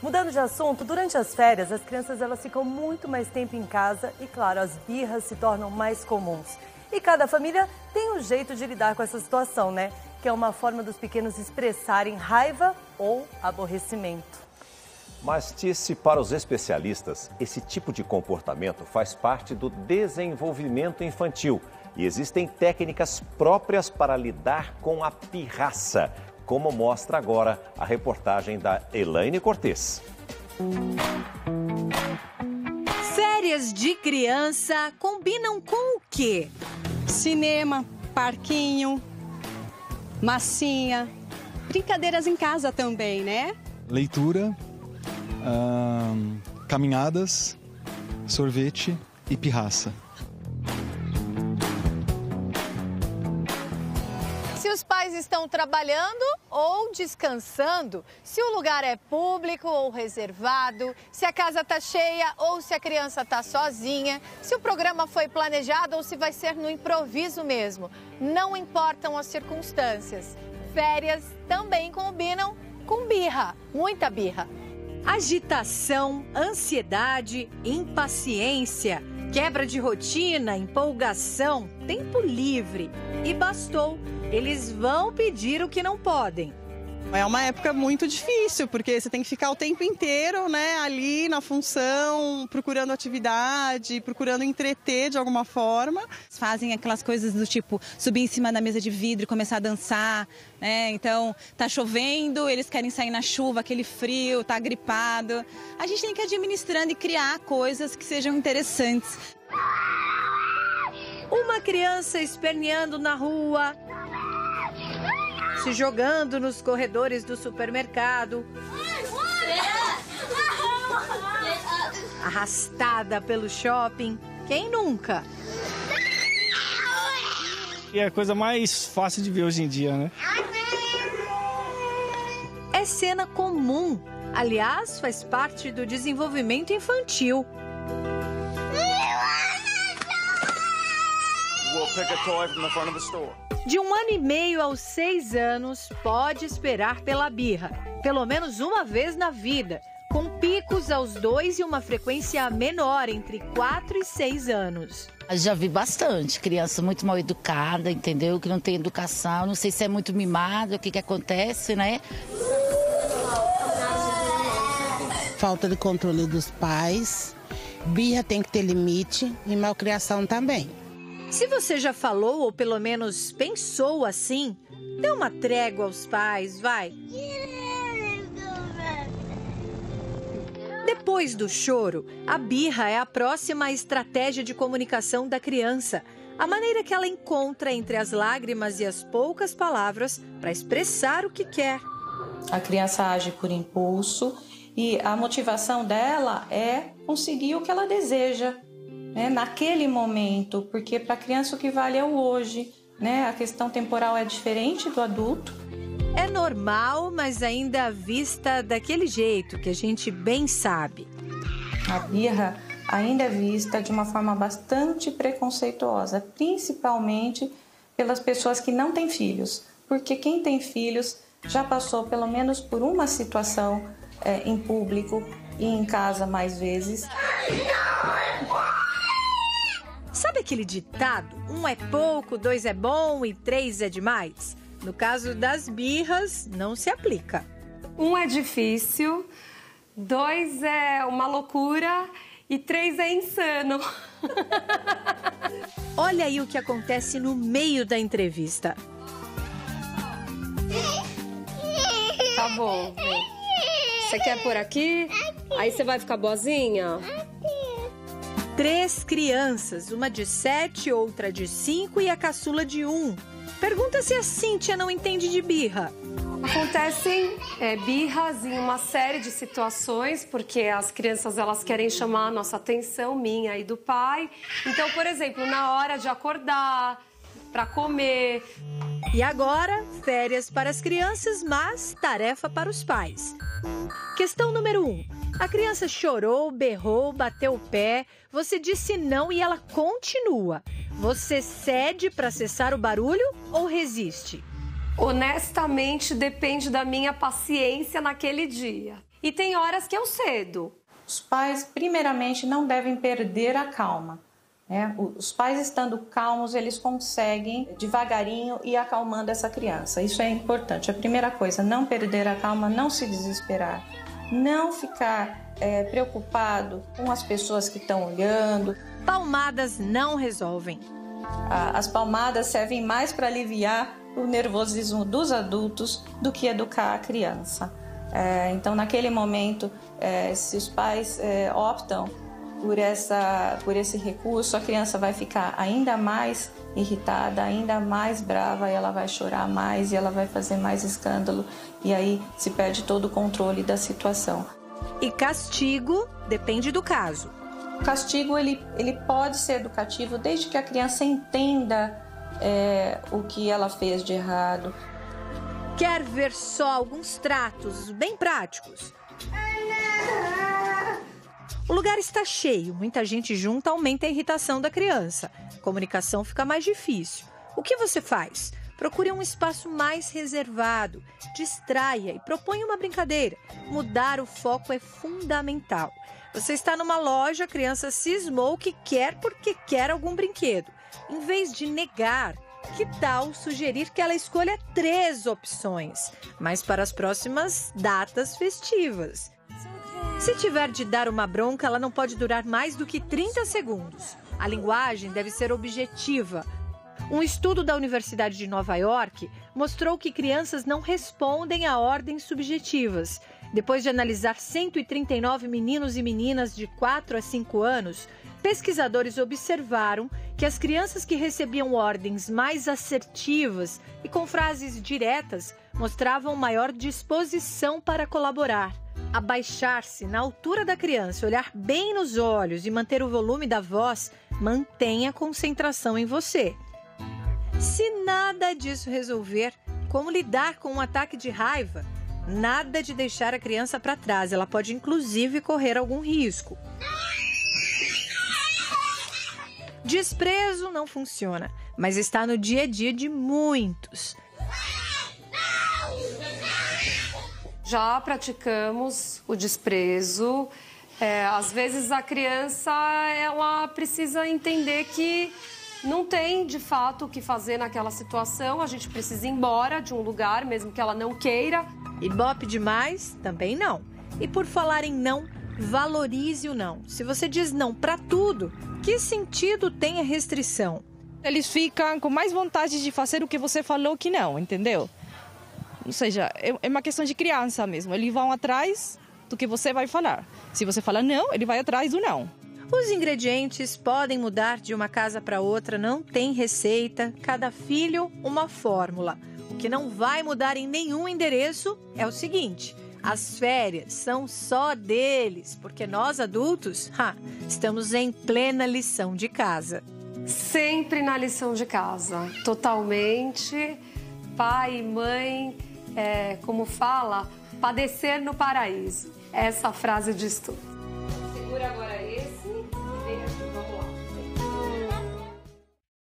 Mudando de assunto, durante as férias, as crianças elas ficam muito mais tempo em casa e, claro, as birras se tornam mais comuns. E cada família tem um jeito de lidar com essa situação, né? Que é uma forma dos pequenos expressarem raiva ou aborrecimento. Mas, Tice, para os especialistas, esse tipo de comportamento faz parte do desenvolvimento infantil. E existem técnicas próprias para lidar com a pirraça, como mostra agora a reportagem da Elaine Cortez. Férias de criança combinam com o quê? Cinema, parquinho, massinha, brincadeiras em casa também, né? Leitura, caminhadas, sorvete e pirraça. Se os pais estão trabalhando ou descansando, se o lugar é público ou reservado, se a casa está cheia ou se a criança está sozinha, se o programa foi planejado ou se vai ser no improviso mesmo. Não importam as circunstâncias. Férias também combinam com birra, muita birra. Agitação, ansiedade, impaciência, quebra de rotina, empolgação, tempo livre. E bastou, eles vão pedir o que não podem. É uma época muito difícil, porque você tem que ficar o tempo inteiro, né, ali na função, procurando atividade, procurando entreter de alguma forma. Fazem aquelas coisas do tipo subir em cima da mesa de vidro e começar a dançar, né? Então, tá chovendo, eles querem sair na chuva, aquele frio, tá gripado. A gente tem que ir administrando e criar coisas que sejam interessantes. Uma criança esperneando na rua, se jogando nos corredores do supermercado, arrastada pelo shopping. Quem nunca? E é a coisa mais fácil de ver hoje em dia, né? É cena comum. Aliás, faz parte do desenvolvimento infantil. De 1 ano e meio aos 6 anos, pode esperar pela birra, pelo menos uma vez na vida, com picos aos 2 e uma frequência menor entre 4 e 6 anos. Já vi bastante, criança muito mal educada, entendeu? Que não tem educação, não sei se é muito mimado, o que acontece, né? Falta de controle dos pais, birra tem que ter limite e malcriação também. Se você já falou ou pelo menos pensou assim, dê uma trégua aos pais, vai. Depois do choro, a birra é a próxima estratégia de comunicação da criança. A maneira que ela encontra entre as lágrimas e as poucas palavras para expressar o que quer. A criança age por impulso e a motivação dela é conseguir o que ela deseja, né, naquele momento, porque para a criança o que vale é o hoje, né? A questão temporal é diferente do adulto. É normal, mas ainda vista daquele jeito que a gente bem sabe. A birra ainda é vista de uma forma bastante preconceituosa, principalmente pelas pessoas que não têm filhos, porque quem tem filhos já passou pelo menos por uma situação em público e em casa mais vezes. Sabe aquele ditado? 1 é pouco, 2 é bom e 3 é demais? No caso das birras, não se aplica. 1 é difícil, 2 é uma loucura e 3 é insano. Olha aí o que acontece no meio da entrevista. Tá bom. Você quer por aqui? Aí você vai ficar boazinha? 3 crianças, uma de 7, outra de 5 e a caçula de 1. Pergunta se a Cíntia não entende de birra. Acontecem birras em uma série de situações, porque as crianças elas querem chamar a nossa atenção, minha e do pai. Então, por exemplo, na hora de acordar, para comer. E agora, férias para as crianças, mas tarefa para os pais. Questão número 1. A criança chorou, berrou, bateu o pé, você disse não e ela continua. Você cede para cessar o barulho ou resiste? Honestamente, depende da minha paciência naquele dia. E tem horas que eu cedo. Os pais, primeiramente, não devem perder a calma. Os pais estando calmos, eles conseguem devagarinho ir acalmando essa criança. Isso é importante. A primeira coisa, não perder a calma, não se desesperar, não ficar preocupado com as pessoas que estão olhando. Palmadas não resolvem. As palmadas servem mais para aliviar o nervosismo dos adultos do que educar a criança. Então, naquele momento, se os pais optam por esse recurso, a criança vai ficar ainda mais irritada, ainda mais brava, e ela vai chorar mais e ela vai fazer mais escândalo, e aí se perde todo o controle da situação. E castigo depende do caso. O castigo ele pode ser educativo desde que a criança entenda o que ela fez de errado. Quer ver só alguns tratos bem práticos? O lugar está cheio, muita gente junta, aumenta a irritação da criança. A comunicação fica mais difícil. O que você faz? Procure um espaço mais reservado, distraia e proponha uma brincadeira. Mudar o foco é fundamental. Você está numa loja, a criança cismou que quer porque quer algum brinquedo. Em vez de negar, que tal sugerir que ela escolha 3 opções, mas para as próximas datas festivas? Se tiver de dar uma bronca, ela não pode durar mais do que 30 segundos. A linguagem deve ser objetiva. Um estudo da Universidade de Nova York mostrou que crianças não respondem a ordens subjetivas. Depois de analisar 139 meninos e meninas de 4 a 5 anos, pesquisadores observaram que as crianças que recebiam ordens mais assertivas e com frases diretas mostravam maior disposição para colaborar. Abaixar-se na altura da criança, olhar bem nos olhos e manter o volume da voz mantém a concentração em você. Se nada disso resolver, como lidar com um ataque de raiva? Nada de deixar a criança para trás, ela pode inclusive correr algum risco. Desprezo não funciona, mas está no dia a dia de muitos. Já praticamos o desprezo. Às vezes a criança ela precisa entender que não tem, de fato, o que fazer naquela situação. A gente precisa ir embora de um lugar, mesmo que ela não queira. Ibope demais? Também não. E por falar em não, valorize o não. Se você diz não para tudo, que sentido tem a restrição? Eles ficam com mais vontade de fazer o que você falou que não, entendeu? Ou seja, é uma questão de criança mesmo. Eles vão atrás do que você vai falar. Se você fala não, ele vai atrás do não. Os ingredientes podem mudar de uma casa para outra, não tem receita. Cada filho, uma fórmula. O que não vai mudar em nenhum endereço é o seguinte: as férias são só deles, porque nós adultos, estamos em plena lição de casa. Sempre na lição de casa, totalmente. Pai e mãe, como fala, padecer no paraíso. Essa frase diz tudo. Segura agora.